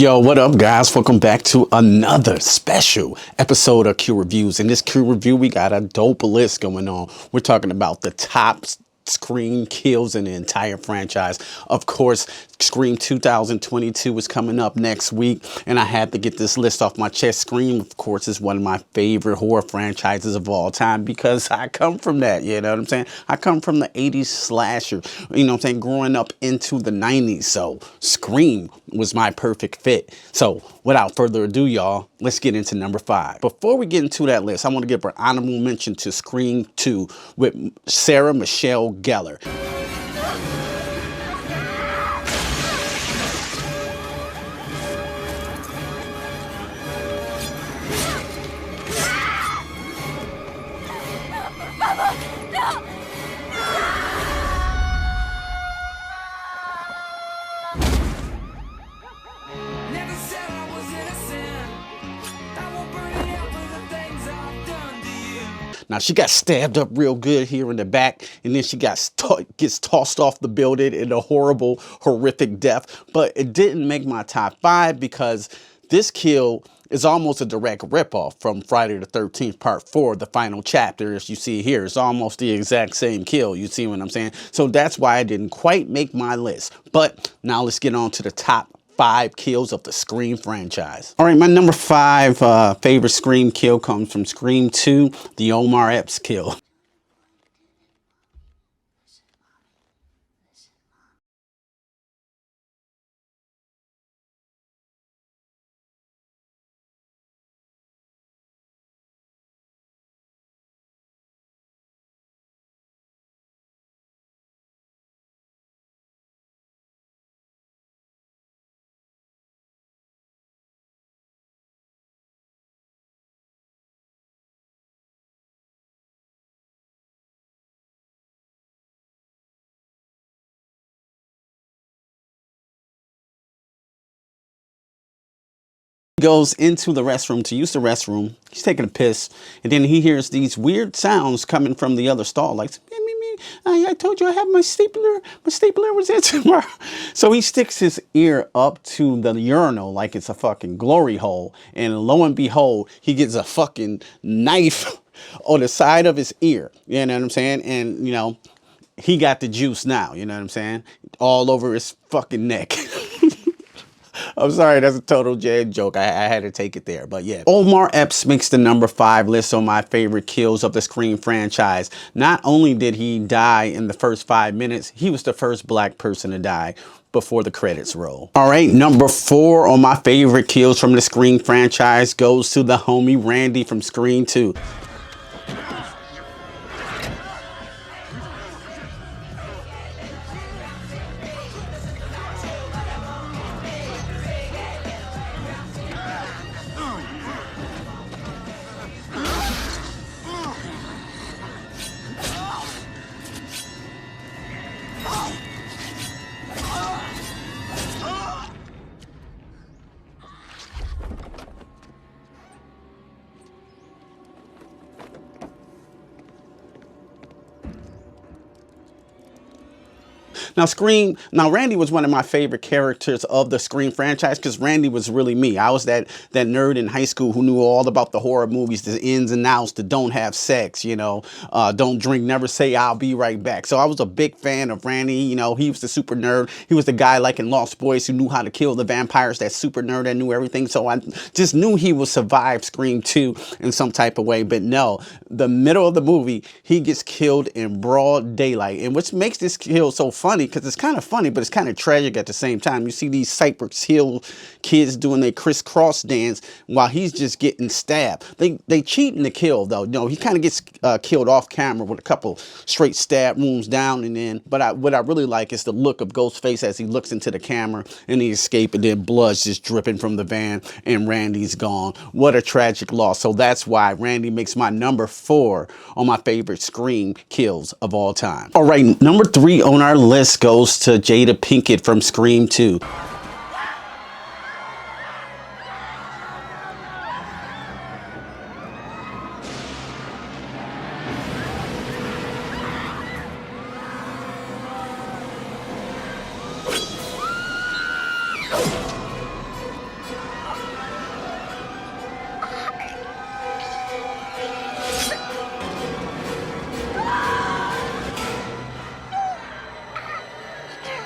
Yo, what up, guys? Welcome back to another special episode of Q Reviews. In this Q Review, we got a dope list going on. We're talking about the top Scream kills in the entire franchise. Of course, Scream 2022 is coming up next week, and I had to get this list off my chest. Scream, of course, is one of my favorite horror franchises of all time because I come from that, you know what I'm saying? I come from the 80s slasher, you know what I'm saying, growing up into the 90s, so Scream was my perfect fit. So, without further ado, y'all, let's get into number 5. Before we get into that list, I want to give an honorable mention to Scream 2 with Sarah Michelle Gellar. Now, she got stabbed up real good here in the back, and then she gets tossed off the building in a horrible, horrific death. But it didn't make my top 5 because this kill is almost a direct ripoff from Friday the 13th Part 4, the final chapter, as you see here. It's almost the exact same kill. You see what I'm saying? So that's why I didn't quite make my list. But now let's get on to the top 5 kills of the Scream franchise. All right, my number 5 favorite Scream kill comes from Scream 2, the Omar Epps kill. Goes into the restroom to use the restroom. He's taking a piss, and then he hears these weird sounds coming from the other stall, like me, me, me. I told you I have my stapler. My stapler was in tomorrow. So he sticks his ear up to the urinal like it's a fucking glory hole, and lo and behold, he gets a fucking knife on the side of his ear. You know what I'm saying? And you know, he got the juice now. You know what I'm saying? All over his fucking neck. I'm sorry, that's a total jad joke. I had to take it there, but yeah. Omar Epps makes the number 5 list on my favorite kills of the Scream franchise. Not only did he die in the first 5 minutes, he was the first black person to die before the credits roll. All right, number 4 on my favorite kills from the Scream franchise goes to the homie Randy from Scream 2. Now Randy was one of my favorite characters of the Scream franchise because Randy was really me. I was that nerd in high school who knew all about the horror movies, the ins and outs, the don't have sex, you know, don't drink, never say I'll be right back. So I was a big fan of Randy. You know, he was the super nerd. He was the guy like in Lost Boys who knew how to kill the vampires, that super nerd that knew everything. So I just knew he would survive Scream 2 in some type of way. But no, the middle of the movie, he gets killed in broad daylight. And which makes this kill so funny because it's kind of funny, but it's kind of tragic at the same time. You see these Cypress Hill kids doing their crisscross dance while he's just getting stabbed. They cheating the kill though. No, he kind of gets killed off camera with a couple straight stab wounds down, and then. But what I really like is the look of Ghostface as he looks into the camera and he escapes, and then blood's just dripping from the van, and Randy's gone. What a tragic loss. So that's why Randy makes my number 4 on my favorite Scream kills of all time. All right, number 3 on our list goes to Jada Pinkett from Scream 2.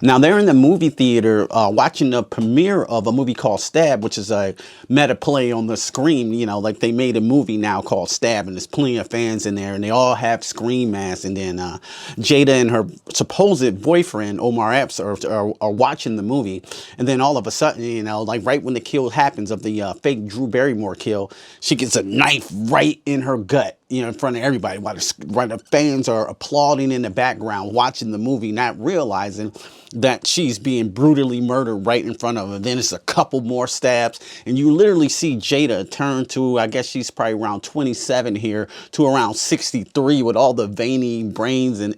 Now they're in the movie theater watching the premiere of a movie called Stab, which is a meta play on the Scream. You know, like they made a movie now called Stab, and there's plenty of fans in there, and they all have Scream masks. And then Jada and her supposed boyfriend Omar Epps are watching the movie, and then all of a sudden, you know, like right when the kill happens of the fake Drew Barrymore kill, she gets a knife right in her gut, you know, in front of everybody, while the fans are applauding in the background, watching the movie, not realizing that she's being brutally murdered right in front of them. Then it's a couple more stabs, and you literally see Jada turn to, I guess she's probably around 27 here, to around 63 with all the veiny brains in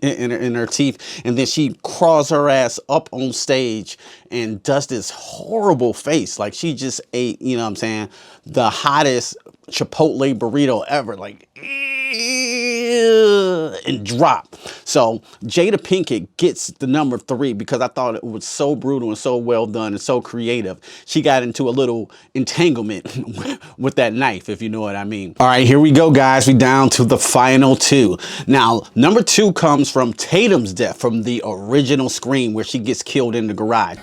her teeth. And then she crawls her ass up on stage and does this horrible face. Like she just ate, you know what I'm saying, the hottest Chipotle burrito ever. Like, and drop. So Jada Pinkett gets the number 3 because I thought it was so brutal and so well done and so creative. She got into a little entanglement with that knife, if you know what I mean. All right, here we go, guys. We down to the final 2. Now, number 2 comes from Tatum's death from the original Scream, where she gets killed in the garage.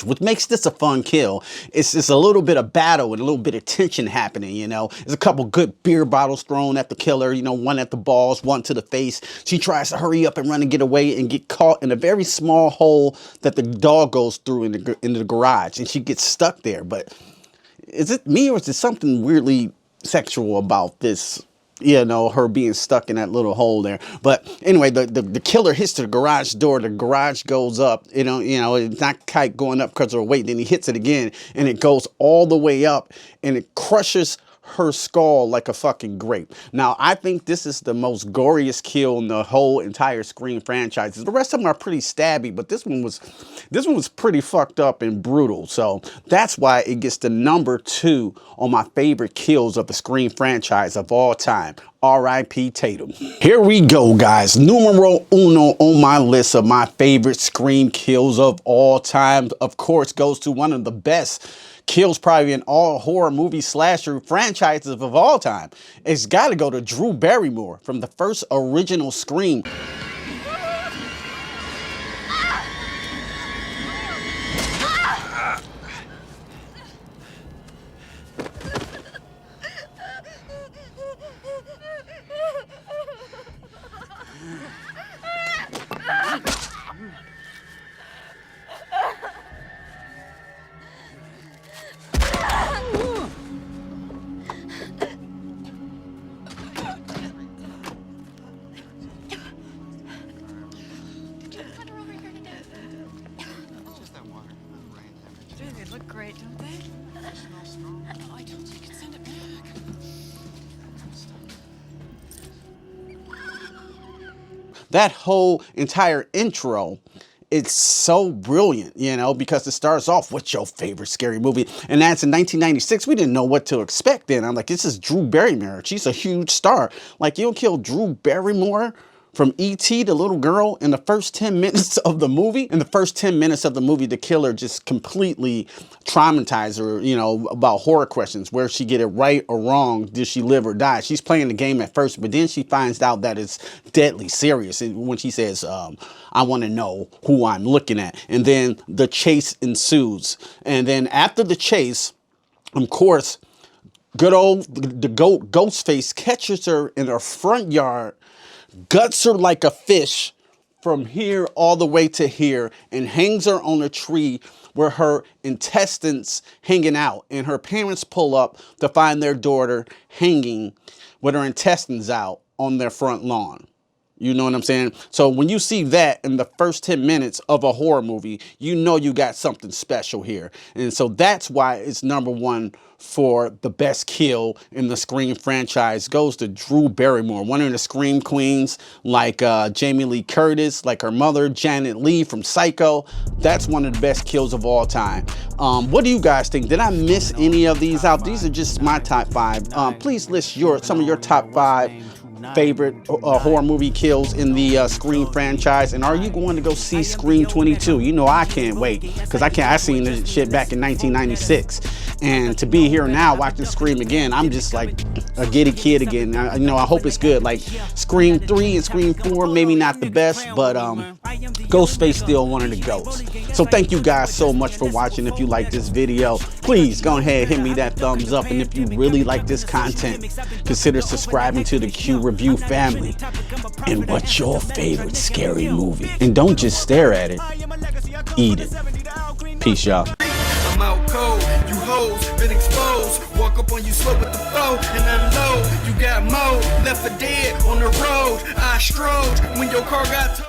What makes this a fun kill is just a little bit of battle and a little bit of tension happening, you know. There's a couple good beer bottles thrown at the killer, you know, one at the balls, one to the face. She tries to hurry up and run and get away and get caught in a very small hole that the dog goes through in the garage, and she gets stuck there. But is it me, or is there something weirdly sexual about this? You know, her being stuck in that little hole there. But anyway, the killer hits the garage door. The garage goes up. You know, it's not quite going up because of her weight. Then he hits it again, and it goes all the way up, and it crushes her skull like a fucking grape. Now, I think this is the most goriest kill in the whole entire Scream franchise. The rest of them are pretty stabby, but this one was pretty fucked up and brutal. So that's why it gets the number 2 on my favorite kills of the Scream franchise of all time. R.I.P. Tatum. Here we go, guys. Numero 1 on my list of my favorite Scream kills of all time, of course, goes to one of the best kills probably in all horror movie slasher franchises of all time. It's got to go to Drew Barrymore from the first original Scream. They look great, don't they? They smell strong. Oh, I told you you could send it back. That whole entire intro, it's so brilliant, you know, because it starts off with your favorite scary movie. And that's in 1996. We didn't know what to expect then. I'm like, this is Drew Barrymore. She's a huge star. Like, you'll kill Drew Barrymore from E.T., the little girl, in the first 10 minutes of the movie. In the first 10 minutes of the movie, the killer just completely traumatized her, you know, about horror questions. Where she get it right or wrong? Did she live or die? She's playing the game at first, but then she finds out that it's deadly serious. And when she says, I want to know who I'm looking at. And then the chase ensues. And then after the chase, of course, good old the Ghostface catches her in her front yard, guts her like a fish from here all the way to here, and hangs her on a tree where her intestines hanging out. And her parents pull up to find their daughter hanging with her intestines out on their front lawn. You know what I'm saying? So when you see that in the first 10 minutes of a horror movie, you know you got something special here. And so that's why it's #1 for the best kill in the Scream franchise. Goes to Drew Barrymore, one of the Scream queens, like Jamie Lee Curtis, like her mother, Janet Leigh from Psycho. That's one of the best kills of all time. What do you guys think? Did I miss any of these out? These are just my top 5. Please list some of your top 5 favorite horror movie kills in the Scream franchise. And are you going to go see Scream 22? You know I can't wait, because I seen this shit back in 1996, and to be here now watching Scream again, I'm just like a giddy kid again. I hope it's good. Like Scream 3 and Scream 4, maybe not the best, but Ghostface still one of the goats. So thank you guys so much for watching. If you like this video, please go ahead, hit me that thumbs up, and if you really like this content, consider subscribing to the Q Review family. And what's your favorite scary movie? And don't just stare at it, eat it. Peace, y'all. I'm out cold, you hoes been exposed. Walk up on you slow with the foe and unload. You got more left for dead on the road. I strode when your car got towed.